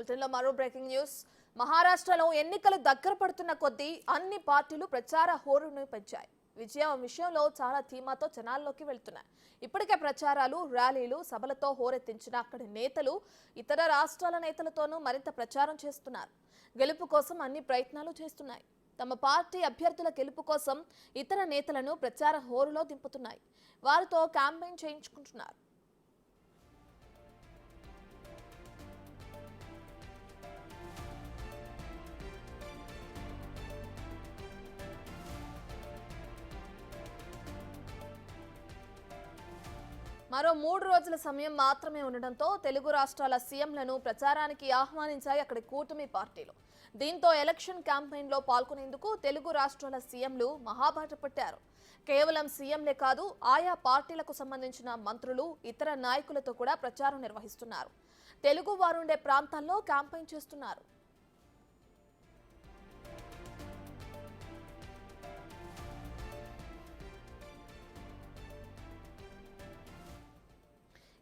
బులెటిన్లో మరో breaking news. మహారాష్ట్రలో ఎన్నికలు దగ్గర పడుతున్న కొద్దీ అన్ని పార్టీలు ప్రచార హోరును పెంచాయి. విజయం విషయంలో చాలా ధీమాతో జనాల్లోకి వెళ్తున్నాయి. ఇప్పటికే ప్రచారాలు, ర్యాలీలు, సభలతో హోరెత్తించిన అక్కడి నేతలు ఇతర రాష్ట్రాల నేతలతోనూ మరింత ప్రచారం చేస్తున్నారు. గెలుపు కోసం అన్ని ప్రయత్నాలు చేస్తున్నాయి. తమ పార్టీ అభ్యర్థుల గెలుపు కోసం ఇతర నేతలను ప్రచార హోరులో దింపుతున్నాయి. వారితో క్యాంపెయిన్ చేయించుకుంటున్నారు. మరో 3 రోజుల సమయం మాత్రమే ఉండడంతో తెలుగు రాష్ట్రాల సీఎంలను ప్రచారానికి ఆహ్వానించాయి అక్కడి కూటమి పార్టీలు. దీంతో ఎలక్షన్ క్యాంపెయిన్లో పాల్గొనేందుకు తెలుగు రాష్ట్రాల సీఎంలు మహాబాట పట్టారు. కేవలం సీఎంలే కాదు, ఆయా పార్టీలకు సంబంధించిన మంత్రులు, ఇతర నాయకులతో కూడా ప్రచారం నిర్వహిస్తున్నారు. తెలుగు వారుండే ప్రాంతాల్లో క్యాంపెయిన్ చేస్తున్నారు.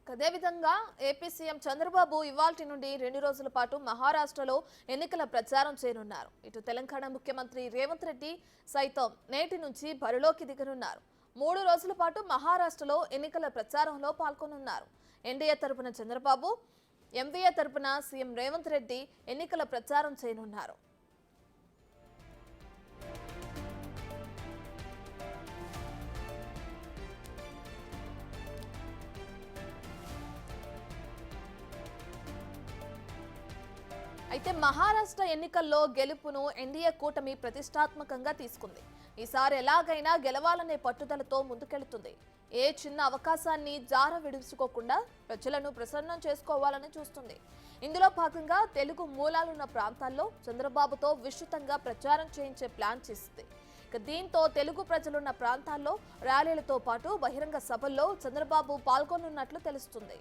అదేవిధంగా ఏపీ సీఎం చంద్రబాబు ఇవాల్టి నుండి 2 రోజుల పాటు మహారాష్ట్రలో ఎన్నికల ప్రచారం చేయనున్నారు. ఇటు తెలంగాణ ముఖ్యమంత్రి రేవంత్ రెడ్డి సైతం నేటి నుంచి బరిలోకి దిగనున్నారు. 3 రోజుల పాటు మహారాష్ట్రలో ఎన్నికల ప్రచారంలో పాల్గొనున్నారు. ఎన్డీఏ తరపున చంద్రబాబు, ఎంవీఏ తరపున సీఎం రేవంత్ రెడ్డి ఎన్నికల ప్రచారం చేయనున్నారు. అయితే మహారాష్ట్ర ఎన్నికల్లో గెలుపును ఎన్డీఏ కూటమి ప్రతిష్టాత్మకంగా తీసుకుంది. ఈసారి ఎలాగైనా గెలవాలనే పట్టుదలతో ముందుకెళ్తుంది. ఏ చిన్న అవకాశాన్ని జార విడుచుకోకుండా ప్రజలను ప్రసన్నం చేసుకోవాలని చూస్తుంది. ఇందులో భాగంగా తెలుగు మూలాలున్న ప్రాంతాల్లో చంద్రబాబుతో విస్తృతంగా ప్రచారం చేయించే ప్లాన్ చేసింది. దీంతో తెలుగు ప్రజలున్న ప్రాంతాల్లో ర్యాలీలతో పాటు బహిరంగ సభల్లో చంద్రబాబు పాల్గొనున్నట్లు తెలుస్తుంది.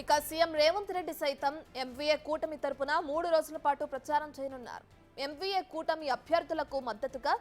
ఇక సీఎం రేవంత్ రెడ్డి సైతం ఎంవీఏ కూటమి తరపున 3 రోజుల పాటు ప్రచారం చేయనున్నారు. ఎంవీఏ కూటమి అభ్యర్థులకు మద్దతుగా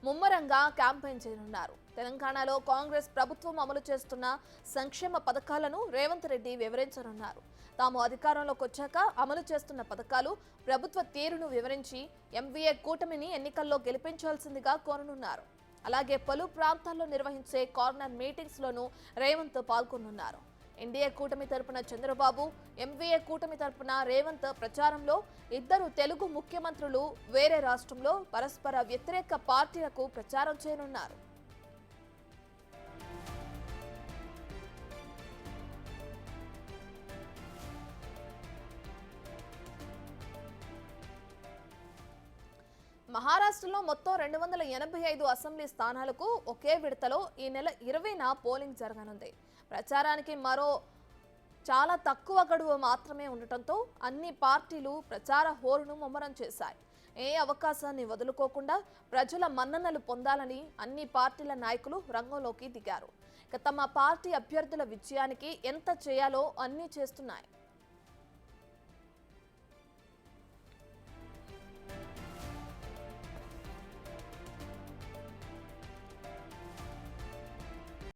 ముమ్మరంగా క్యాంపెయిన్ చేయనున్నారు. తెలంగాణలో కాంగ్రెస్ ప్రభుత్వం అమలు చేస్తున్న సంక్షేమ పథకాలను రేవంత్ రెడ్డి వివరించనున్నారు. తాము అధికారంలోకి వచ్చాక అమలు చేస్తున్న పథకాలు, ప్రభుత్వ తీరును వివరించి ఎంవీఏ కూటమిని ఎన్నికల్లో గెలిపించాల్సిందిగా కోరనున్నారు. అలాగే పలు ప్రాంతాల్లో నిర్వహించే కార్నర్ మీటింగ్స్ లోనూ రేవంత్ పాల్గొనున్నారు. ఎన్డీఏ కూటమి తరపున చంద్రబాబు, ఎంవీఏ కూటమి తరపున రేవంత్ ప్రచారంలో ఇద్దరు తెలుగు ముఖ్యమంత్రులు వేరే రాష్ట్రంలో పరస్పర వ్యతిరేక పార్టీలకు ప్రచారం చేయనున్నారు. మహారాష్ట్రలో మొత్తం 285 అసెంబ్లీ స్థానాలకు ఒకే విడతలో ఈ నెల 20న పోలింగ్ జరగనుంది. ప్రచారానికి మరో చాలా తక్కువ గడువు మాత్రమే ఉండటంతో అన్ని పార్టీలు ప్రచార హోరును ముమ్మరం చేశాయి. ఏ అవకాశాన్ని వదులుకోకుండా ప్రజల మన్ననలు పొందాలని అన్ని పార్టీల నాయకులు రంగంలోకి దిగారు. తమ పార్టీ అభ్యర్థుల విజయానికి ఎంత చేయాలో అన్నీ చేస్తున్నాయి.